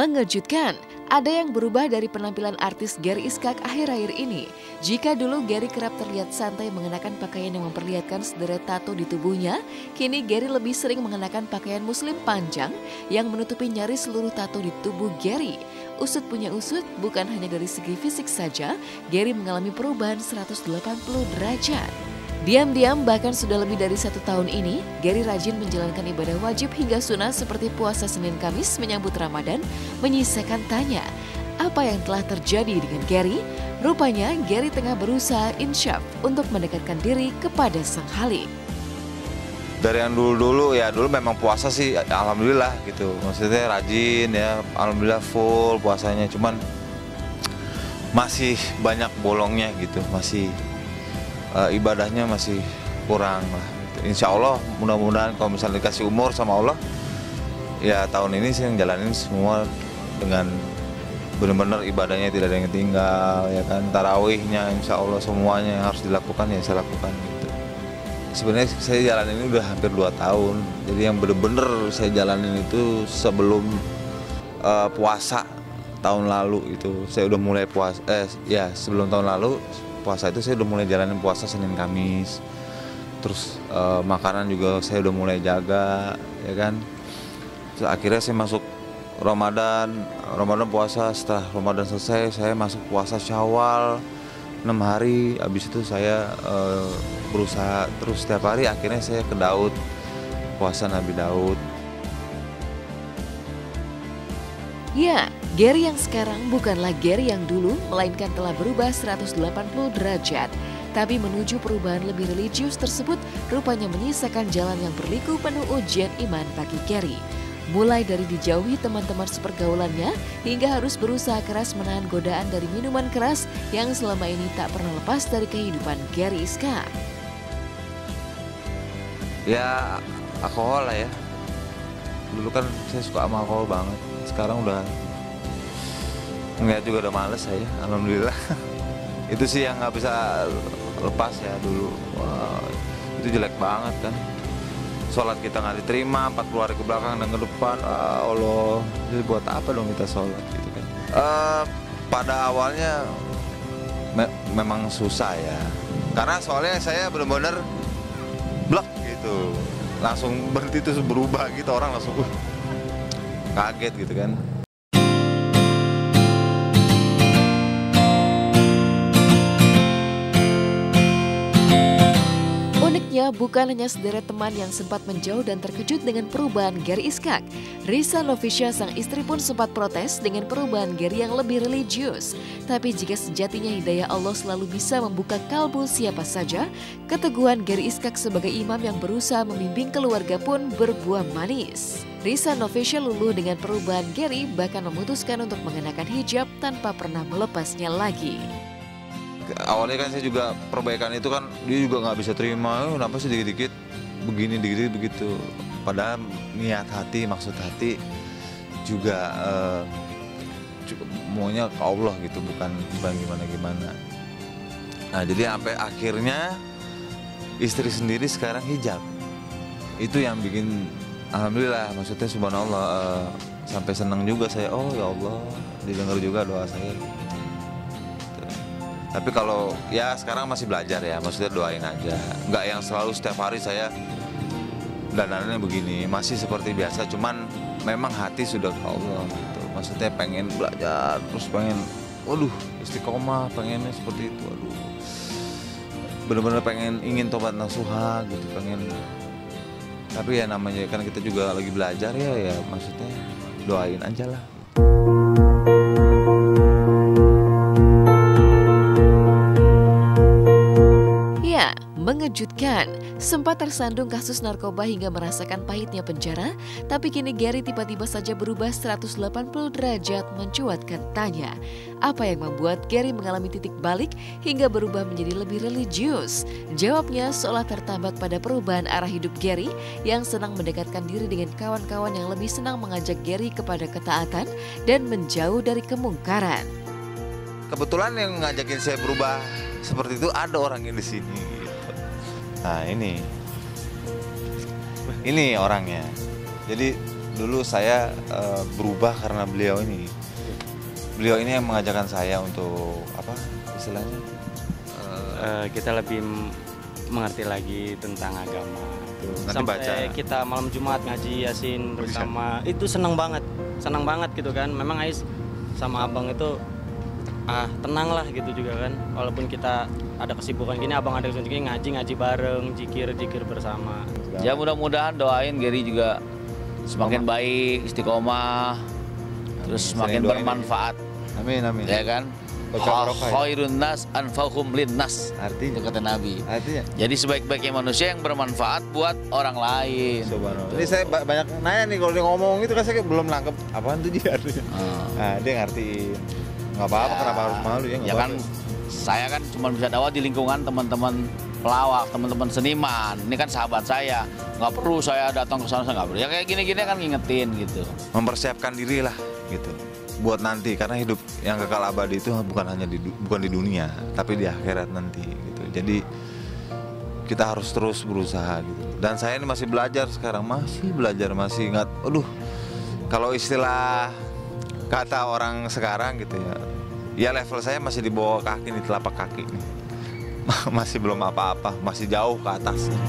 Mengejutkan, ada yang berubah dari penampilan artis Gary Iskak akhir-akhir ini. Jika dulu Gary kerap terlihat santai mengenakan pakaian yang memperlihatkan sederet tato di tubuhnya, kini Gary lebih sering mengenakan pakaian muslim panjang yang menutupi nyaris seluruh tato di tubuh Gary. Usut punya usut, bukan hanya dari segi fisik saja, Gary mengalami perubahan 180 derajat. Diam-diam bahkan sudah lebih dari 1 tahun ini, Gary rajin menjalankan ibadah wajib hingga sunnah seperti puasa Senin Kamis menyambut Ramadan, menyisakan tanya, apa yang telah terjadi dengan Gary? Rupanya Gary tengah berusaha insyaf untuk mendekatkan diri kepada Sang Khalik. Dari yang dulu ya dulu memang puasa sih alhamdulillah gitu, maksudnya rajin ya, alhamdulillah full puasanya, cuman masih banyak bolongnya gitu, masih ibadahnya masih kurang lah. Insya Allah mudah-mudahan kalau misalnya dikasih umur sama Allah, ya tahun ini sih yang jalanin semua dengan benar-benar ibadahnya tidak ada yang tinggal, ya kan, tarawihnya insya Allah semuanya yang harus dilakukan ya saya lakukan gitu. Sebenarnya saya jalanin ini udah hampir 2 tahun, jadi yang benar-benar saya jalanin itu sebelum puasa tahun lalu itu saya udah mulai puasa, sebelum tahun lalu puasa itu saya udah mulai jalanin puasa Senin Kamis, terus makanan juga saya udah mulai jaga, ya kan. Terus akhirnya saya masuk Ramadan puasa, setelah Ramadan selesai saya masuk puasa Syawal 6 hari, habis itu saya berusaha terus setiap hari, akhirnya saya ke Daud, puasa Nabi Daud. Ya, Gary yang sekarang bukanlah Gary yang dulu, melainkan telah berubah 180 derajat. Tapi menuju perubahan lebih religius tersebut, rupanya menyisakan jalan yang berliku penuh ujian iman bagi Gary. Mulai dari dijauhi teman-teman sepergaulannya, hingga harus berusaha keras menahan godaan dari minuman keras yang selama ini tak pernah lepas dari kehidupan Gary Iskak. Ya, alkohol lah ya. Dulu kan saya suka sama alkohol banget. Sekarang udah ngeliat juga udah males saya, alhamdulillah. Itu sih yang nggak bisa lepas ya dulu. Wah, itu jelek banget kan. Sholat kita nggak diterima 40 hari ke belakang dan ke depan. Allah, jadi buat apa dong kita sholat gitu kan? Pada awalnya memang susah ya, karena soalnya saya benar-benar blek gitu, langsung berhenti terus berubah gitu, orang langsung kaget gitu kan. Uniknya bukan hanya sederet teman yang sempat menjauh dan terkejut dengan perubahan Gary Iskak. Risa Novisha sang istri pun sempat protes dengan perubahan Gary yang lebih religius. Tapi jika sejatinya hidayah Allah selalu bisa membuka kalbu siapa saja, keteguhan Gary Iskak sebagai imam yang berusaha membimbing keluarga pun berbuah manis. Risa Novisha luluh dengan perubahan Gary, bahkan memutuskan untuk mengenakan hijab tanpa pernah melepasnya lagi. Awalnya kan saya juga perbaikan itu kan dia juga nggak bisa terima, kenapa sih dikit-dikit begini, dikit-dikit begitu. Padahal niat hati, maksud hati juga maunya ke Allah gitu, bukan gimana-gimana. Nah jadi sampai akhirnya istri sendiri sekarang hijab. Itu yang bikin alhamdulillah, maksudnya subhanallah, sampai senang juga saya, oh ya Allah didengar juga doa saya. Tapi kalau ya sekarang masih belajar ya, maksudnya doain aja. Nggak yang selalu setiap hari saya dandanannya begini, masih seperti biasa, cuman memang hati sudah ke Allah gitu. Maksudnya pengen belajar, terus pengen, waduh istiqomah, pengennya seperti itu, aduh. Bener-bener pengen, ingin tobat nasuha gitu, pengen. Tapi ya namanya kan kita juga lagi belajar ya maksudnya doain aja lah. Mengejutkan, sempat tersandung kasus narkoba hingga merasakan pahitnya penjara, tapi kini Gary tiba-tiba saja berubah 180 derajat mencuatkan tanya. Apa yang membuat Gary mengalami titik balik hingga berubah menjadi lebih religius? Jawabnya seolah tertambat pada perubahan arah hidup Gary yang senang mendekatkan diri dengan kawan-kawan yang lebih senang mengajak Gary kepada ketaatan dan menjauh dari kemungkaran. Kebetulan yang ngajakin saya berubah seperti itu ada orangnya di sini. Nah ini orangnya. Jadi dulu saya berubah karena beliau ini. Beliau ini yang mengajarkan saya untuk apa istilahnya? Kita lebih mengerti lagi tentang agama. Nanti Sampai baca. kita malam Jumat ngaji Yasin bersama, itu senang banget gitu kan. Memang Ais sama abang itu tenang lah gitu juga kan. Walaupun kita ada kesibukan gini, abang ada kesibukan gini, ngaji bareng, zikir bersama. Ya mudah-mudahan doain Gary juga semakin baik, istiqomah, terus semakin bermanfaat. Amin amin. Ya kan? Khairun nas anfa'uhum linnas. Artinya Kata Nabi. artinya. Jadi sebaik-baiknya manusia yang bermanfaat buat orang lain. Subhanallah. Ini saya banyak nanya nih kalau dia ngomong itu kan saya belum nangkep apaan tuh dia artinya. Nah, dia ngertiin. Nggak apa-apa, kenapa harus malu ya? Ya kan, saya kan cuma bisa dakwah di lingkungan teman-teman pelawak, teman-teman seniman. Ini kan sahabat saya. Nggak perlu saya datang ke sana, nggak perlu. Ya kayak gini-gini kan ngingetin gitu. Mempersiapkan diri lah gitu. Buat nanti, karena hidup yang kekal abadi itu bukan hanya bukan di dunia, tapi di akhirat nanti gitu. Jadi kita harus terus berusaha gitu. Dan saya ini masih belajar sekarang, masih ingat. Aduh, kalau istilah kata orang sekarang gitu ya level saya masih di bawah kaki, di telapak kaki nih. Masih belum apa-apa, masih jauh ke atasnya.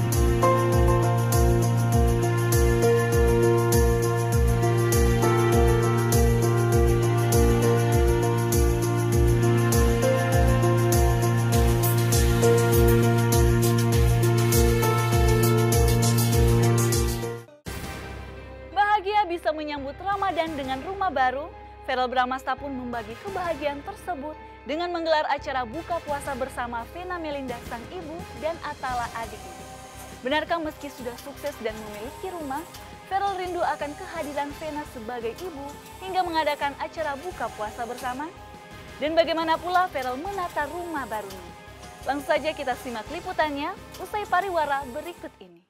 Bahagia bisa menyambut Ramadan dengan rumah baru. Verrell Bramasta pun membagi kebahagiaan tersebut dengan menggelar acara buka puasa bersama Vena Melinda sang ibu dan Atala adiknya. Benarkah meski sudah sukses dan memiliki rumah, Verrell rindu akan kehadiran Vena sebagai ibu hingga mengadakan acara buka puasa bersama? Dan bagaimana pula Verrell menata rumah barunya? Langsung saja kita simak liputannya usai pariwara berikut ini.